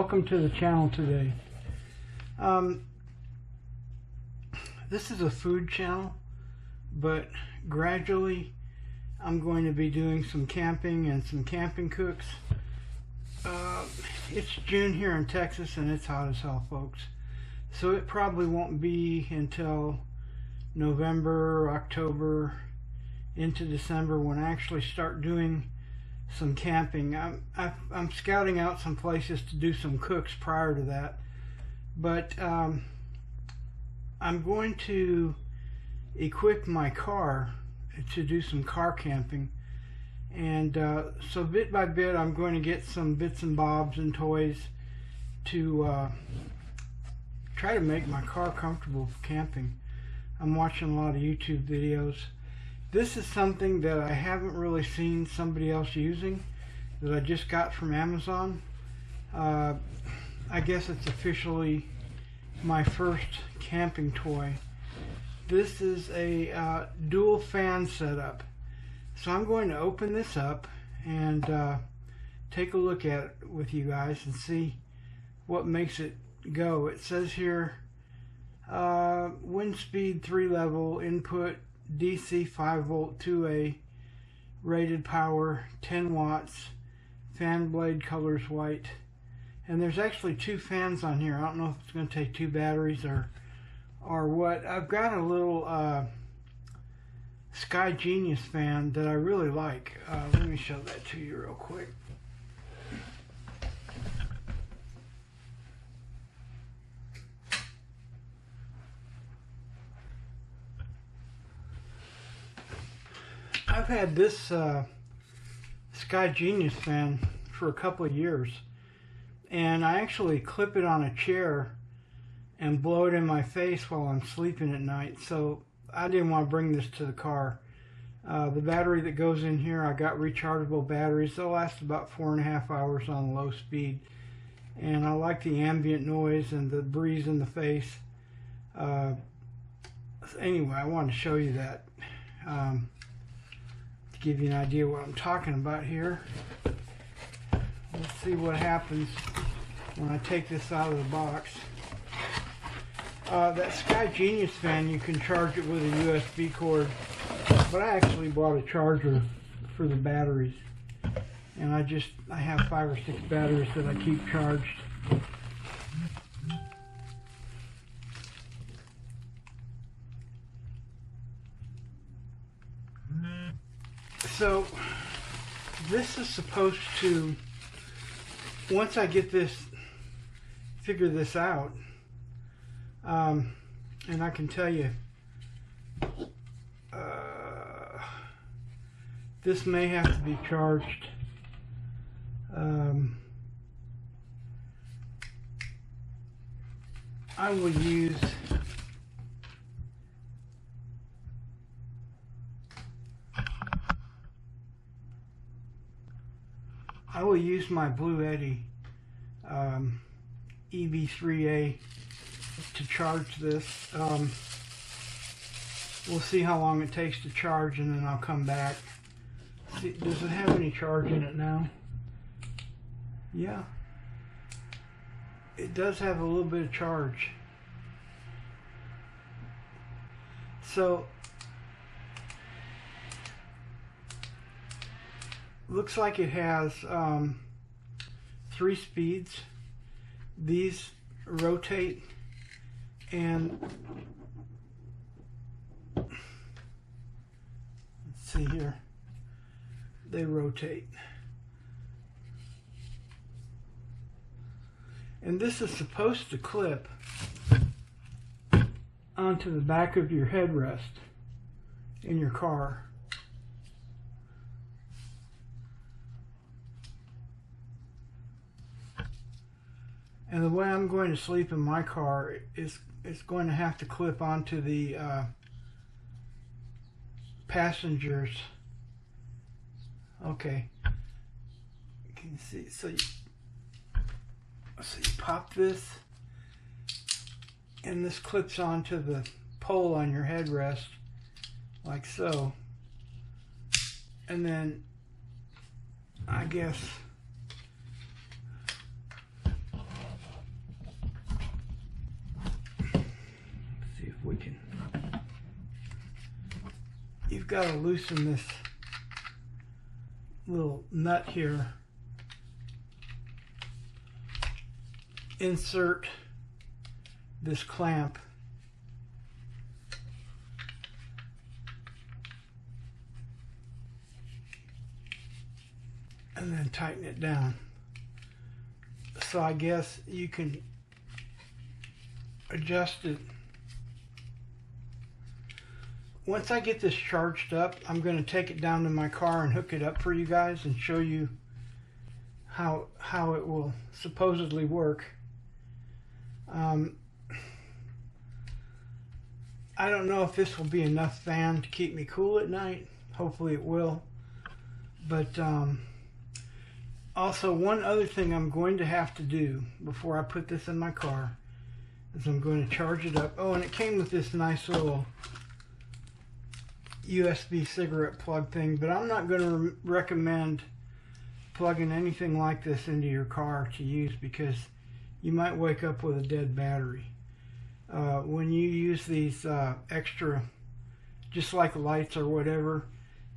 welcome to the channel today. This is a food channel, but gradually I'm going to be doing some camping and some camping cooks. It's June here in Texas and it's hot as hell, folks, so it probably won't be until November, October, into December when I actually start doing some camping. I'm scouting out some places to do some cooks prior to that, but I'm going to equip my car to do some car camping, and so bit by bit I'm going to get some bits and bobs and toys to try to make my car comfortable for camping. I'm watching a lot of YouTube videos. This is something that I haven't really seen somebody else using, that I just got from Amazon. I guess it's officially my first camping toy. This is a dual fan setup. So I'm going to open this up and take a look at it with you guys and see what makes it go. It says here, wind speed 3 level, input DC 5 volt 2A, rated power 10 watts, fan blade colors white, and there's actually 2 fans on here. I don't know if it's going to take 2 batteries or what. I've got a little Sky Genius fan that I really like. Let me show that to you real quick. I've had this Sky Genius fan for a couple of years, and I actually clip it on a chair and blow it in my face while I'm sleeping at night, so I didn't want to bring this to the car. The battery that goes in here, I got rechargeable batteries. They'll last about 4.5 hours on low speed, and I like the ambient noise and the breeze in the face. Anyway, I wanted to show you that. Give you an idea what I'm talking about here. Let's see what happens when I take this out of the box. That Sky Genius fan, you can charge it with a USB cord, but I actually bought a charger for the batteries, and I have 5 or 6 batteries that I keep charged. So this is supposed to, once I get this, figure this out, and I can tell you, this may have to be charged. I will use my Blue Eddy EB3A to charge this. We'll see how long it takes to charge, and then I'll come back. See, does it have any charge in it now? Yeah, it does have a little bit of charge. So looks like it has 3 speeds. These rotate, and let's see here, they rotate, and this is supposed to clip onto the back of your headrest in your car. And the way I'm going to sleep in my car is going to have to clip onto the passengers. Okay, you can see. So you pop this, and this clips onto the pole on your headrest, like so. And then I guess we can, you've got to loosen this little nut here, insert this clamp, and then tighten it down. So I guess you can adjust it. Once I get this charged up, I'm going to take it down to my car and hook it up for you guys and show you how it will supposedly work. I don't know if this will be enough fan to keep me cool at night. Hopefully it will. But also, one other thing I'm going to have to do before I put this in my car is I'm going to charge it up. Oh, and it came with this nice little USB cigarette plug thing, but I'm not going to recommend plugging anything like this into your car to use, because you might wake up with a dead battery. When you use these extra, just like lights or whatever,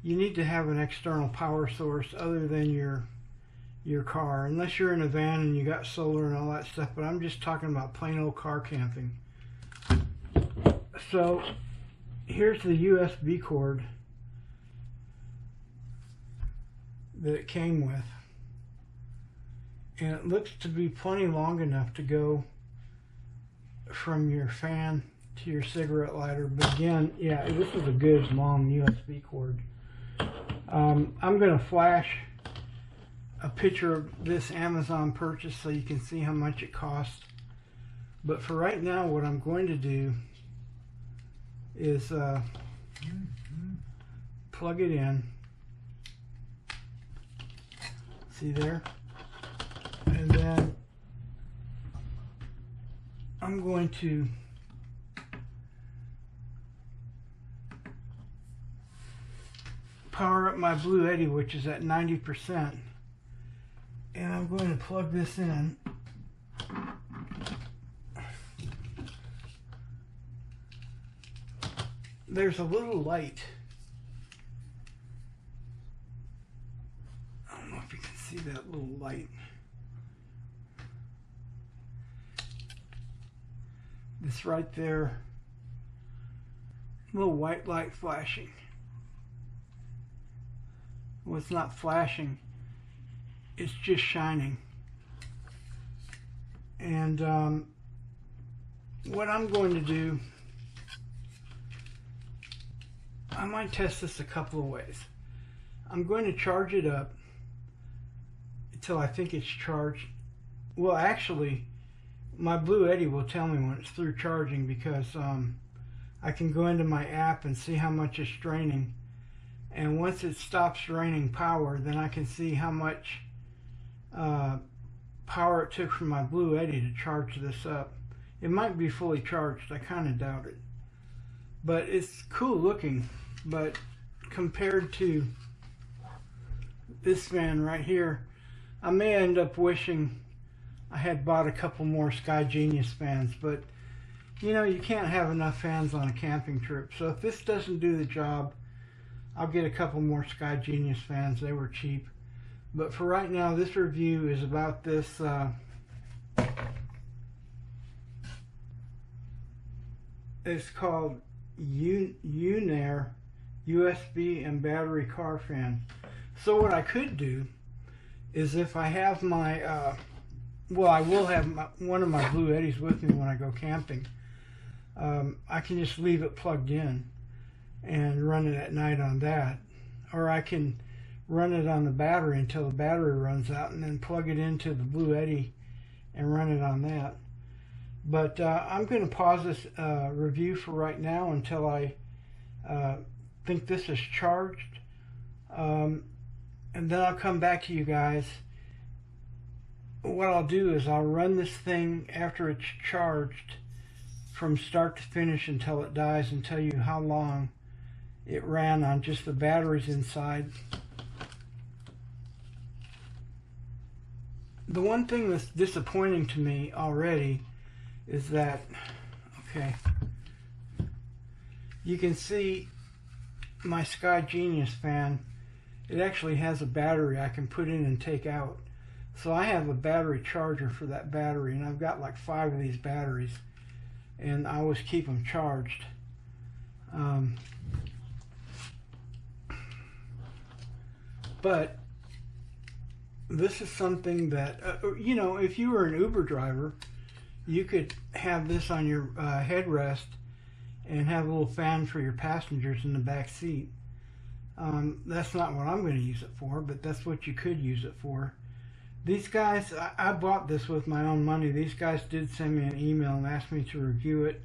you need to have an external power source other than your car, unless you're in a van and you got solar and all that stuff. But I'm just talking about plain old car camping. So here's the USB cord that it came with, and it looks to be plenty long enough to go from your fan to your cigarette lighter. But again, yeah, this is a good long USB cord. I'm going to flash a picture of this Amazon purchase so you can see how much it costs. But for right now, what I'm going to do is plug it in. See there? And then I'm going to power up my Blue Eddy, which is at 90%. And I'm going to plug this in. There's a little light. I don't know if you can see that little light. This right there. Little white light flashing. Well, it's not flashing. It's just shining. And what I'm going to do, I might test this a couple of ways. I'm going to charge it up until I think it's charged. Well, actually, my Blue Eddy will tell me when it's through charging, because I can go into my app and see how much it's draining. And once it stops draining power, then I can see how much power it took from my Blue Eddy to charge this up. It might be fully charged. I kind of doubt it. But it's cool looking. But compared to this fan right here, I may end up wishing I had bought a couple more Sky Genius fans. But you know, you can't have enough fans on a camping trip. So if this doesn't do the job, I'll get a couple more Sky Genius fans. They were cheap. But for right now, this review is about this it's called Xuenair USB and battery car fan. So what I could do is, if I have my well, I will have one of my Blue Eddies with me when I go camping, I can just leave it plugged in and run it at night on that. Or I can run it on the battery until the battery runs out, and then plug it into the Blue Eddy and run it on that. But I'm going to pause this review for right now until I think this is charged, and then I'll come back to you guys. What I'll do is I'll run this thing after it's charged from start to finish until it dies, and tell you how long it ran on just the batteries inside. The one thing that's disappointing to me already is that, okay, You can see my Sky Genius fan, it actually has a battery I can put in and take out. So I have a battery charger for that battery, and I've got like 5 of these batteries, and I always keep them charged. But this is something that, you know, if you were an Uber driver, you could have this on your headrest and have a little fan for your passengers in the back seat. That's not what I'm going to use it for, but that's what you could use it for. These guys, I bought this with my own money. These guys did send me an email and asked me to review it.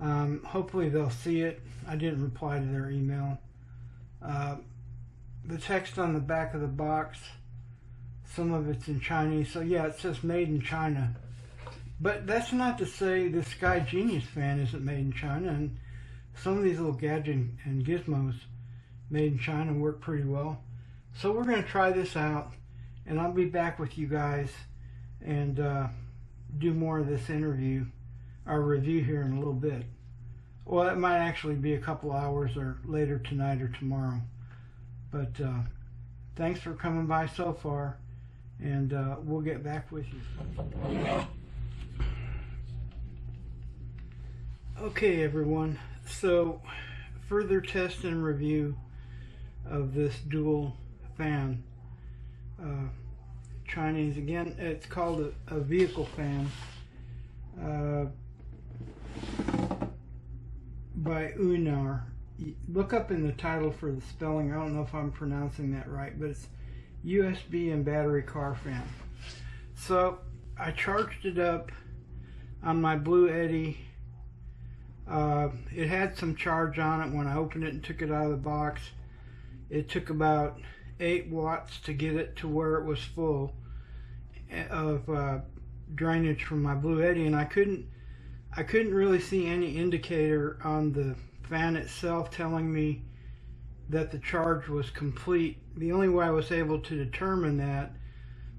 Hopefully they'll see it. I didn't reply to their email. The text on the back of the box, some of it's in Chinese. So yeah, it says made in China. But that's not to say the Sky Genius fan isn't made in China, and some of these little gadgets and gizmos made in China work pretty well. So we're going to try this out, and I'll be back with you guys and do more of this interview, our review here in a little bit. Well, it might actually be a couple hours or later tonight or tomorrow. But thanks for coming by so far, and we'll get back with you. Okay, everyone, so further test and review of this dual fan. Chinese, again, it's called a vehicle fan by Xuenair. Look up in the title for the spelling. I don't know if I'm pronouncing that right, but it's USB and battery car fan. So I charged it up on my Blue Eddy. It had some charge on it when I opened it and took it out of the box. It took about 8 watts to get it to where it was full of drainage from my Blue Eddy, and I couldn't really see any indicator on the fan itself telling me that the charge was complete. The only way I was able to determine that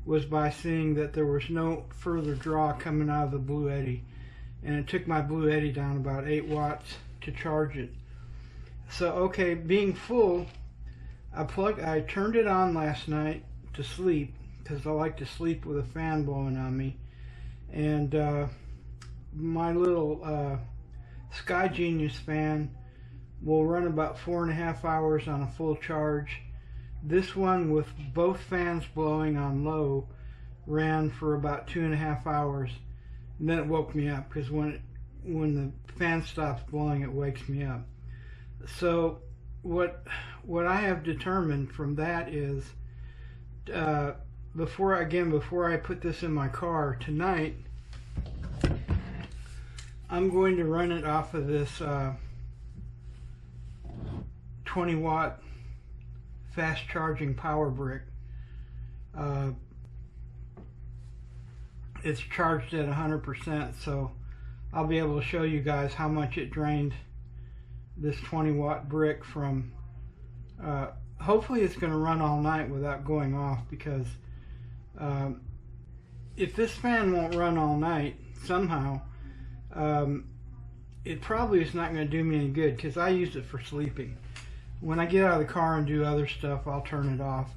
was by seeing that there was no further draw coming out of the Blue Eddy. And it took my Blue Eddy down about 8 watts to charge it. So, okay, being full, I turned it on last night to sleep, because I like to sleep with a fan blowing on me. And my little Sky Genius fan will run about 4.5 hours on a full charge. This one, with both fans blowing on low, ran for about 2.5 hours. And then it woke me up, because when the fan stops blowing, it wakes me up. So what I have determined from that is, before I put this in my car tonight, I'm going to run it off of this 20 watt fast charging power brick. It's charged at 100%, so I'll be able to show you guys how much it drained this 20 watt brick from. Hopefully it's going to run all night without going off, because if this fan won't run all night somehow, it probably is not going to do me any good, because I use it for sleeping. When I get out of the car and do other stuff, I'll turn it off,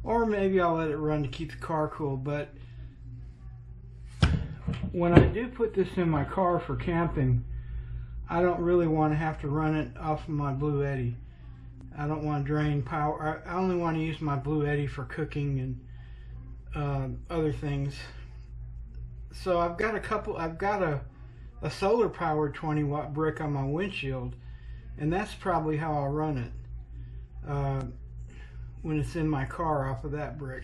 or maybe I'll let it run to keep the car cool. But when I do put this in my car for camping, I don't really want to have to run it off of my Blue Eddy. I don't want to drain power. I only want to use my Blue Eddy for cooking and other things. So I've got a solar powered 20 watt brick on my windshield, and that's probably how I'll run it when it's in my car off of that brick.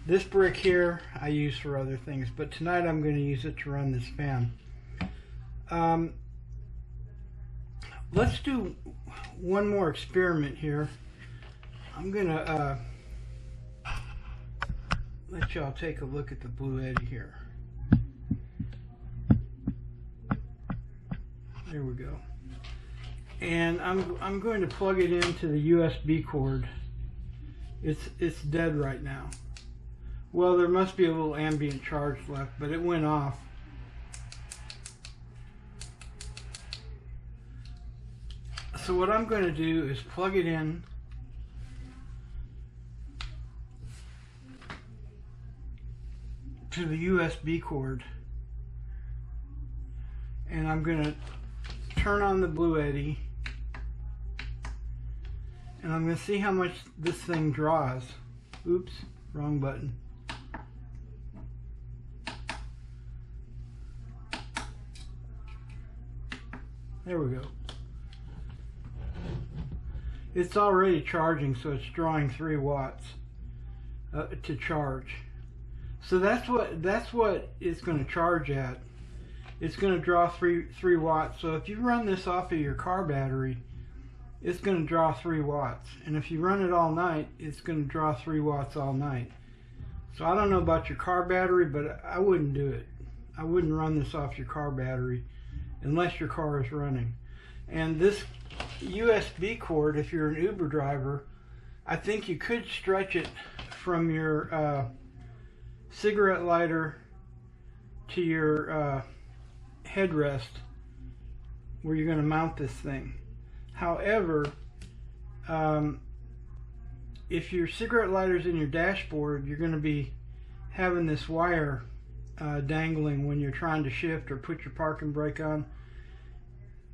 This brick here I use for other things, but tonight I'm going to use it to run this fan. Let's do one more experiment here. I'm going to let y'all take a look at the Blue Eddy here. There we go. And I'm going to plug it into the USB cord. It's dead right now. Well, there must be a little ambient charge left, but it went off. So what I'm going to do is plug it in to the USB cord, and I'm going to turn on the Blue Eddy, and I'm going to see how much this thing draws. Oops, wrong button. There we go. It's already charging, so it's drawing 3 watts to charge. So that's what it's going to charge at. It's going to draw 3 watts. So if you run this off of your car battery, it's going to draw 3 watts. And if you run it all night, it's going to draw 3 watts all night. So I don't know about your car battery, but I wouldn't do it. I wouldn't run this off your car battery unless your car is running. And this USB cord, if you're an Uber driver, I think you could stretch it from your cigarette lighter to your headrest where you're going to mount this thing. However, if your cigarette lighter's in your dashboard, you're going to be having this wire dangling when you're trying to shift or put your parking brake on.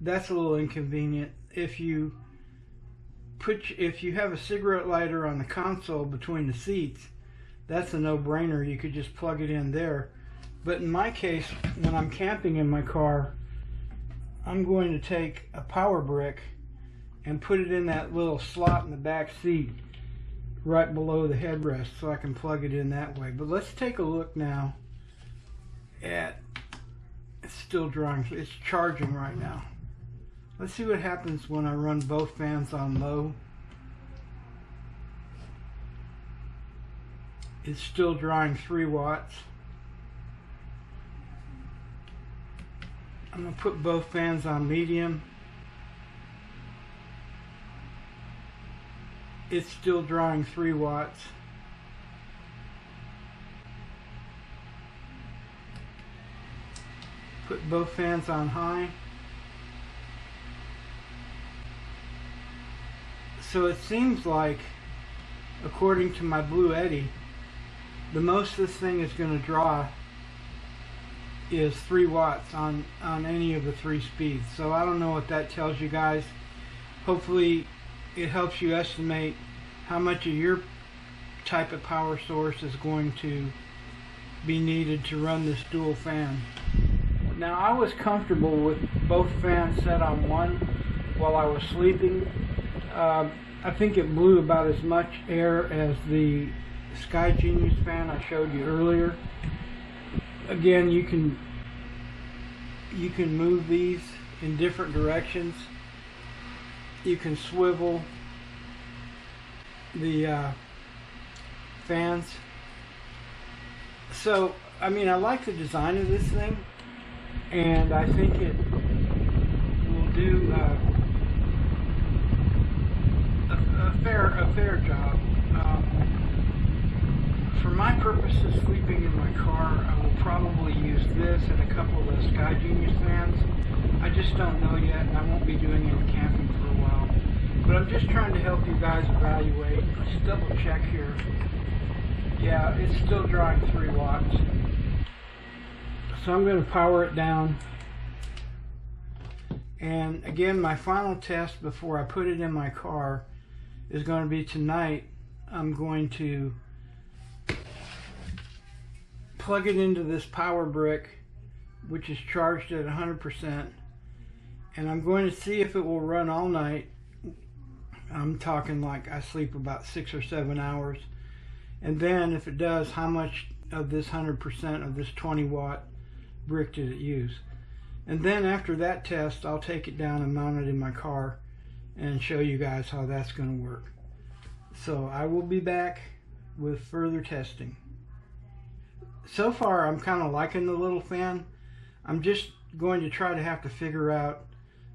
That's a little inconvenient. If you have a cigarette lighter on the console between the seats, that's a no-brainer. You could just plug it in there. But in my case, when I'm camping in my car, I'm going to take a power brick and put it in that little slot in the back seat right below the headrest, so I can plug it in that way. But let's take a look now at, it's still drawing, it's charging right now. Let's see what happens when I run both fans on low. It's still drawing 3 watts. I'm going to put both fans on medium. It's still drawing 3 watts. Put both fans on high. So it seems like, according to my Blue Eddy, the most this thing is going to draw is 3 watts on any of the 3 speeds. So I don't know what that tells you guys. Hopefully it helps you estimate how much of your type of power source is going to be needed to run this dual fan. Now, I was comfortable with both fans set on 1 while I was sleeping. I think it blew about as much air as the Sky Genius fan I showed you earlier. Again, you can move these in different directions. You can swivel the fans. So, I mean, I like the design of this thing, and I think it will do a fair job. For my purposes, sleeping in my car, I will probably use this and a couple of those Sky Genius fans. I just don't know yet, and I won't be doing any camping for a while. But I'm just trying to help you guys evaluate. Let's double check here. Yeah, it's still drawing 3 watts. So I'm going to power it down. And again, my final test before I put it in my car is going to be tonight. I'm going to plug it into this power brick, which is charged at 100%, and I'm going to see if it will run all night. I'm talking like I sleep about 6 or 7 hours, and then if it does, how much of this 100% of this 20 watt brick did it use. And then after that test, I'll take it down and mount it in my car and show you guys how that's going to work. So I will be back with further testing. So far, I'm kind of liking the little fan. I'm just going to try to have to figure out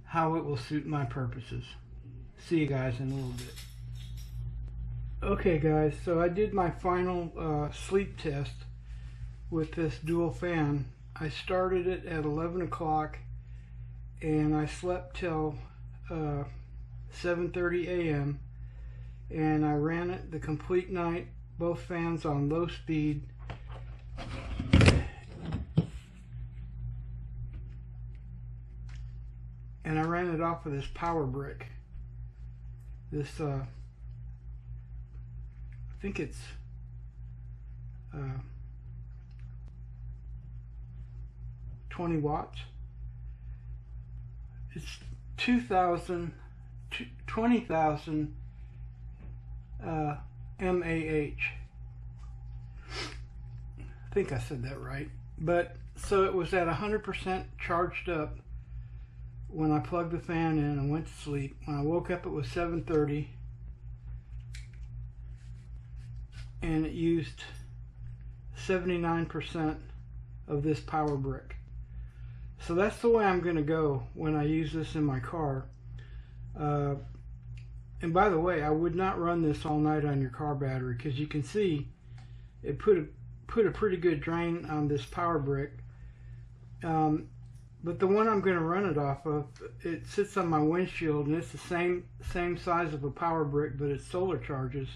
how it will suit my purposes. See you guys in a little bit. Okay guys, so I did my final sleep test with this dual fan. I started it at 11 o'clock and I slept till 7:30 a.m. and I ran it the complete night, both fans on low speed. And I ran it off of this power brick. This, I think it's 20 watts. It's 20,000 mAh. I think I said that right. But so it was at 100% charged up when I plugged the fan in and went to sleep. When I woke up, it was 7:30, and it used 79% of this power brick. So that's the way I'm going to go when I use this in my car. And by the way, I would not run this all night on your car battery, because you can see it put a pretty good drain on this power brick. But the one I'm going to run it off of, it sits on my windshield, and it's the same size of a power brick, but it's solar charges.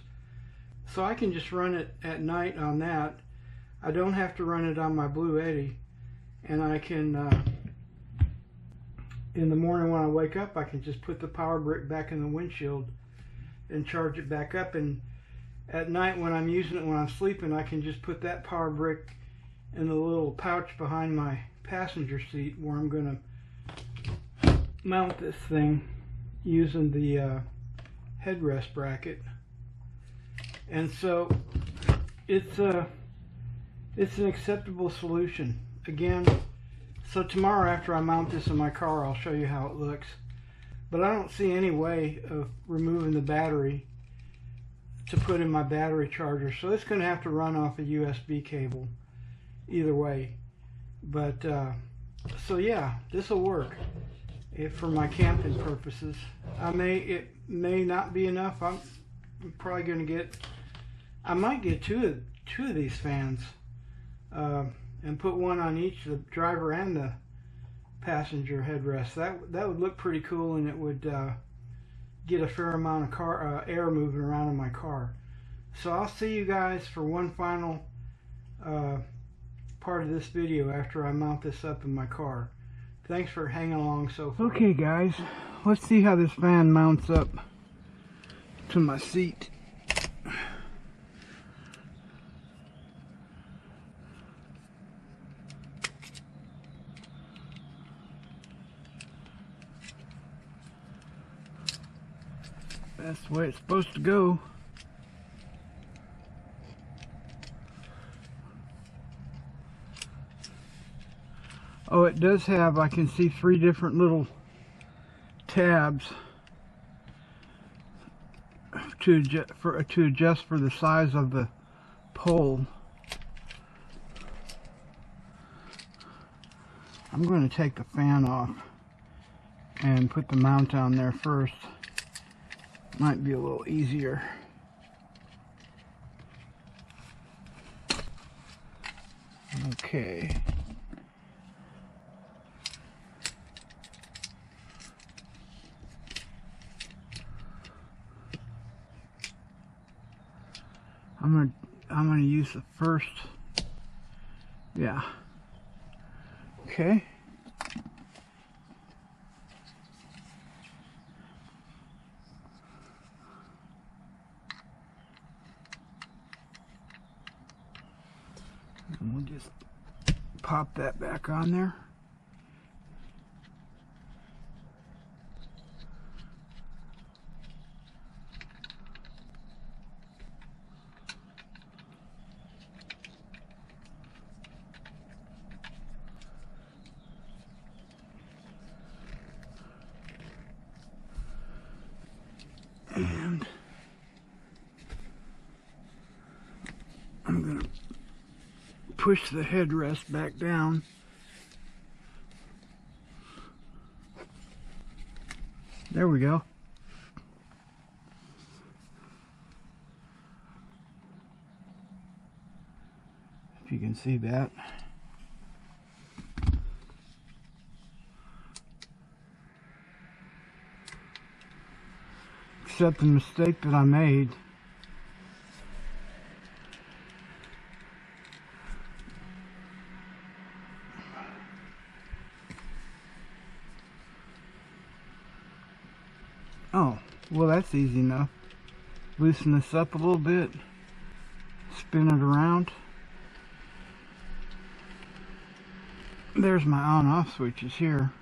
So I can just run it at night on that. I don't have to run it on my Blue Eddy, and I can, in the morning when I wake up, I can just put the power brick back in the windshield and charge it back up. And at night when I'm using it, when I'm sleeping, I can just put that power brick in the little pouch behind my passenger seat, where I'm going to mount this thing using the headrest bracket. And so it's an acceptable solution. Again, so tomorrow after I mount this in my car, I'll show you how it looks. But I don't see any way of removing the battery to put in my battery charger, so it's going to have to run off a USB cable either way. But so yeah, this will work for my camping purposes. It may not be enough. I'm probably going to I might get two of these fans and put one on each, the driver and the passenger headrest. That would look pretty cool, and it would get a fair amount of air moving around in my car. So I'll see you guys for one final part of this video after I mount this up in my car. Thanks for hanging along so far. Okay guys, let's see how this fan mounts up to my seat. That's the way it's supposed to go. Oh, it does have, I can see 3 different little tabs to adjust for the size of the pole. I'm going to take the fan off and put the mount on there first. Might be a little easier. Okay. I'm gonna use the first. Yeah. Okay. And we'll just pop that back on there. And I'm going to push the headrest back down. There we go. If you can see that. accept the mistake that I made. Oh, well, that's easy enough. Loosen this up a little bit, spin it around. There's my on-off switches here.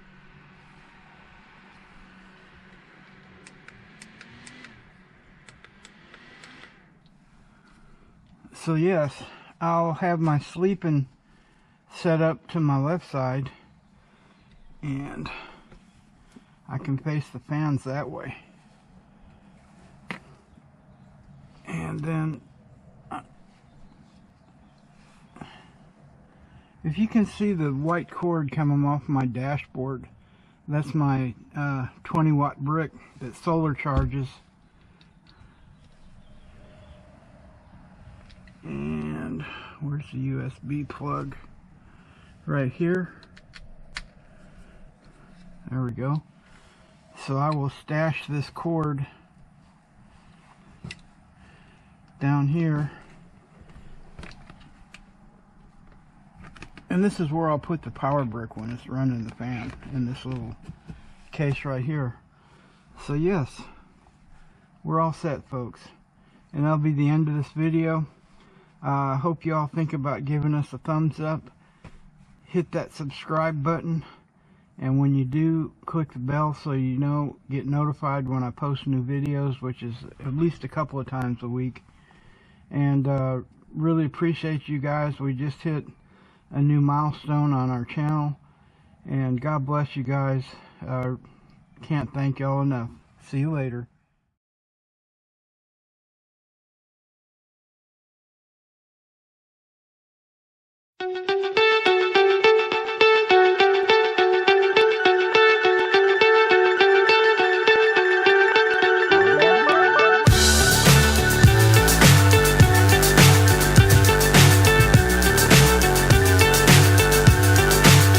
So yes, I'll have my sleeping set up to my left side, and I can face the fans that way. And then, if you can see the white cord coming off my dashboard, that's my 20-watt brick that solar charges. And where's the USB plug? Right here. There we go. So I will stash this cord down here. And this is where I'll put the power brick when it's running the fan, in this little case right here. So yes, we're all set, folks. And that'll be the end of this video. I hope you all think about giving us a thumbs up. Hit that subscribe button. And when you do, click the bell so you know, get notified when I post new videos, which is at least a couple of times a week. And really appreciate you guys. We just hit a new milestone on our channel. And God bless you guys. Can't thank y'all enough. See you later.